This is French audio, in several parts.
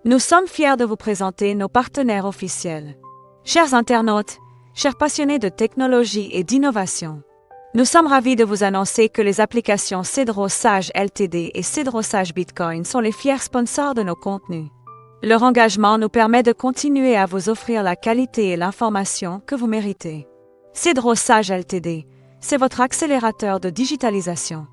Nous sommes fiers de vous présenter nos partenaires officiels. Chers internautes, chers passionnés de technologie et d'innovation, nous sommes ravis de vous annoncer que les applications Cedro Sage Ltd et Cedro Sage Bitcoin sont les fiers sponsors de nos contenus. Leur engagement nous permet de continuer à vous offrir la qualité et l'information que vous méritez. Cedro Sage Ltd, c'est votre accélérateur de digitalisation.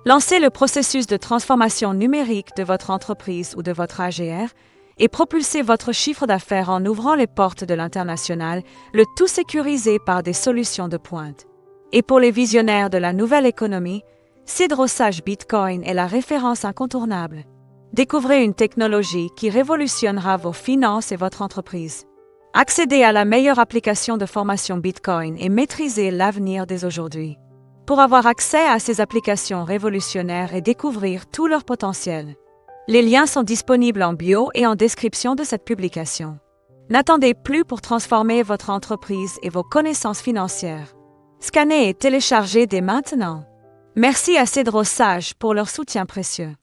Lancez le processus de transformation numérique de votre entreprise ou de votre AGR et propulsez votre chiffre d'affaires en ouvrant les portes de l'international, le tout sécurisé par des solutions de pointe. Et pour les visionnaires de la nouvelle économie, Cedro Sage Bitcoin est la référence incontournable. Découvrez une technologie qui révolutionnera vos finances et votre entreprise. Accédez à la meilleure application de formation Bitcoin et maîtrisez l'avenir dès aujourd'hui. Pour avoir accès à ces applications révolutionnaires et découvrir tout leur potentiel, les liens sont disponibles en bio et en description de cette publication. N'attendez plus pour transformer votre entreprise et vos connaissances financières. Scannez et téléchargez dès maintenant. Merci à Cedro Sage pour leur soutien précieux.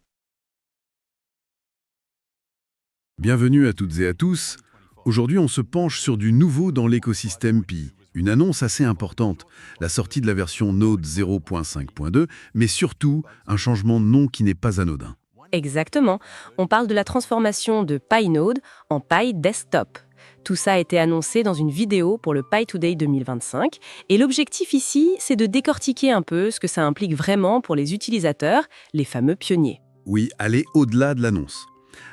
Bienvenue à toutes et à tous. Aujourd'hui, on se penche sur du nouveau dans l'écosystème Pi. Une annonce assez importante, la sortie de la version Node 0.5.2, mais surtout un changement de nom qui n'est pas anodin. Exactement. On parle de la transformation de PyNode en Pi Desktop. Tout ça a été annoncé dans une vidéo pour le Pi Today 2025. Et l'objectif ici, c'est de décortiquer un peu ce que ça implique vraiment pour les utilisateurs, les fameux pionniers. Oui, aller au-delà de l'annonce.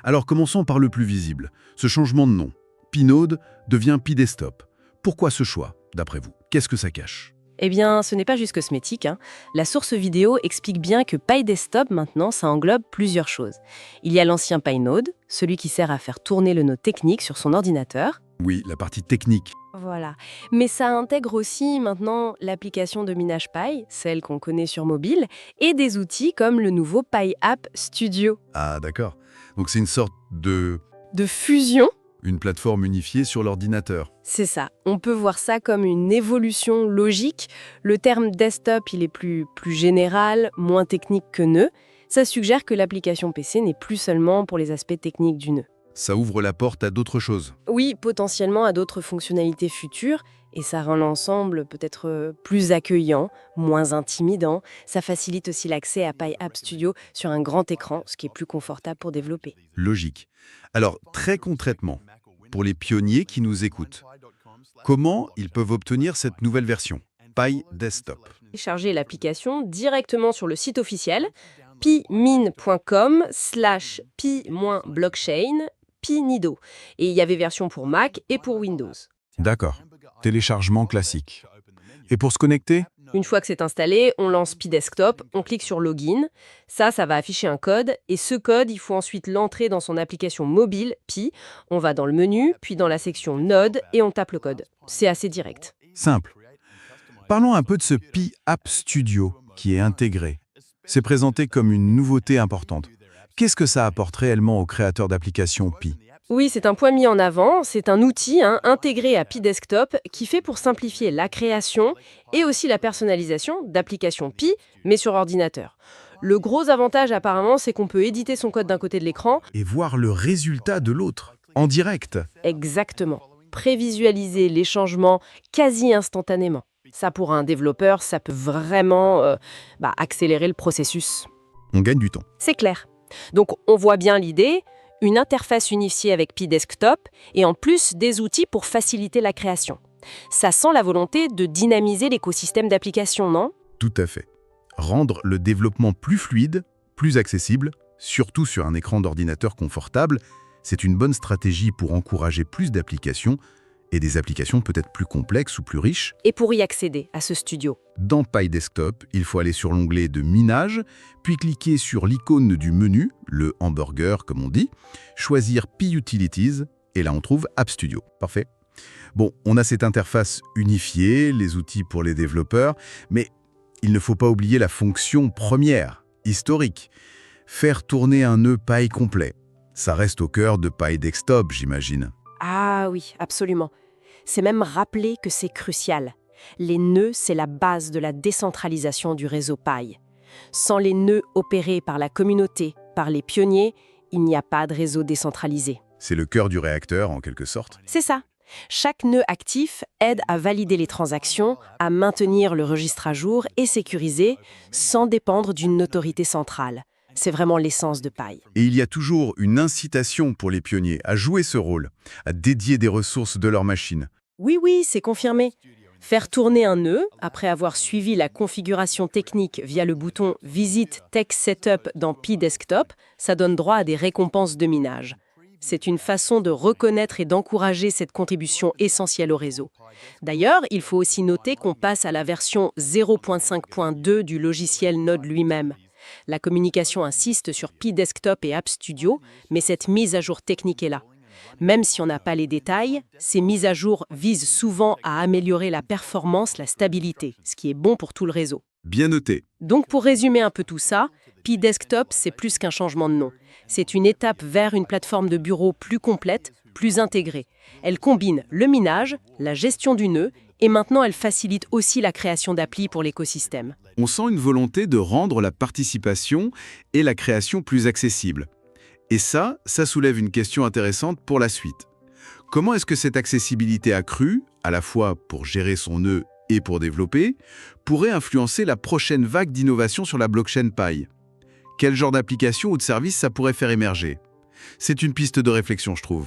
Alors commençons par le plus visible, ce changement de nom. PyNode devient Pi Desktop. Pourquoi ce choix, d'après vous? Qu'est-ce que ça cache? Eh bien, ce n'est pas juste cosmétique. La source vidéo explique bien que Pi Desktop, maintenant, ça englobe plusieurs choses. Il y a l'ancien PyNode, celui qui sert à faire tourner le node technique sur son ordinateur. Oui, la partie technique. Voilà. Mais ça intègre aussi maintenant l'application de minage Pi, celle qu'on connaît sur mobile, et des outils comme le nouveau Pi App Studio. Ah, d'accord. Donc c'est une sorte de fusion. Une plateforme unifiée sur l'ordinateur. C'est ça. On peut voir ça comme une évolution logique. Le terme desktop, il est plus général, moins technique que nœud. Ça suggère que l'application PC n'est plus seulement pour les aspects techniques du nœud. Ça ouvre la porte à d'autres choses. Oui, potentiellement à d'autres fonctionnalités futures. Et ça rend l'ensemble peut-être plus accueillant, moins intimidant. Ça facilite aussi l'accès à Pi App Studio sur un grand écran, ce qui est plus confortable pour développer. Logique. Alors, très concrètement, pour les pionniers qui nous écoutent, comment ils peuvent obtenir cette nouvelle version, Pi Desktop? Télécharger l'application directement sur le site officiel pi-min.com/pi-blockchain Pinido. Et il y avait version pour Mac et pour Windows. D'accord. Téléchargement classique. Et pour se connecter? Une fois que c'est installé, on lance Pi Desktop, on clique sur Login. Ça va afficher un code. Et ce code, il faut ensuite l'entrer dans son application mobile, Pi. On va dans le menu, puis dans la section Node, et on tape le code. C'est assez direct. Simple. Parlons un peu de ce Pi App Studio qui est intégré. C'est présenté comme une nouveauté importante. Qu'est-ce que ça apporte réellement aux créateurs d'applications Pi? Oui, c'est un point mis en avant. C'est un outil intégré à Pi Desktop qui fait pour simplifier la création et aussi la personnalisation d'applications Pi, mais sur ordinateur. Le gros avantage apparemment, c'est qu'on peut éditer son code d'un côté de l'écran. Et voir le résultat de l'autre, en direct. Exactement. Prévisualiser les changements quasi instantanément. Ça, pour un développeur, ça peut vraiment accélérer le processus. On gagne du temps. C'est clair. Donc, on voit bien l'idée. Une interface unifiée avec Pi Desktop et en plus des outils pour faciliter la création. Ça sent la volonté de dynamiser l'écosystème d'applications, non? Tout à fait. Rendre le développement plus fluide, plus accessible, surtout sur un écran d'ordinateur confortable, c'est une bonne stratégie pour encourager plus d'applications et des applications peut-être plus complexes ou plus riches. Et pour y accéder à ce studio? Dans Pi Desktop, il faut aller sur l'onglet de minage, puis cliquer sur l'icône du menu, le hamburger comme on dit, choisir Pi Utilities, et là on trouve App Studio. Parfait. Bon, on a cette interface unifiée, les outils pour les développeurs, mais il ne faut pas oublier la fonction première, historique. Faire tourner un nœud Pi complet. Ça reste au cœur de Pi Desktop, j'imagine. Ah oui, absolument. C'est même rappeler que c'est crucial. Les nœuds, c'est la base de la décentralisation du réseau Pi. Sans les nœuds opérés par la communauté, par les pionniers, il n'y a pas de réseau décentralisé. C'est le cœur du réacteur, en quelque sorte. C'est ça. Chaque nœud actif aide à valider les transactions, à maintenir le registre à jour et sécurisé, sans dépendre d'une autorité centrale. C'est vraiment l'essence de Pi. Et il y a toujours une incitation pour les pionniers à jouer ce rôle, à dédier des ressources de leur machine. Oui, c'est confirmé. Faire tourner un nœud, après avoir suivi la configuration technique via le bouton « Visit Tech Setup » dans Pi Desktop, ça donne droit à des récompenses de minage. C'est une façon de reconnaître et d'encourager cette contribution essentielle au réseau. D'ailleurs, il faut aussi noter qu'on passe à la version 0.5.2 du logiciel Node lui-même. La communication insiste sur Pi Desktop et App Studio, mais cette mise à jour technique est là. Même si on n'a pas les détails, ces mises à jour visent souvent à améliorer la performance, la stabilité, ce qui est bon pour tout le réseau. Bien noté. Donc pour résumer un peu tout ça, Pi Desktop, c'est plus qu'un changement de nom. C'est une étape vers une plateforme de bureau plus complète, plus intégrée. Elle combine le minage, la gestion du nœud, et maintenant elle facilite aussi la création d'applis pour l'écosystème. On sent une volonté de rendre la participation et la création plus accessibles. Et ça soulève une question intéressante pour la suite. Comment est-ce que cette accessibilité accrue, à la fois pour gérer son nœud et pour développer, pourrait influencer la prochaine vague d'innovation sur la blockchain Pi? Quel genre d'application ou de service ça pourrait faire émerger? C'est une piste de réflexion, je trouve.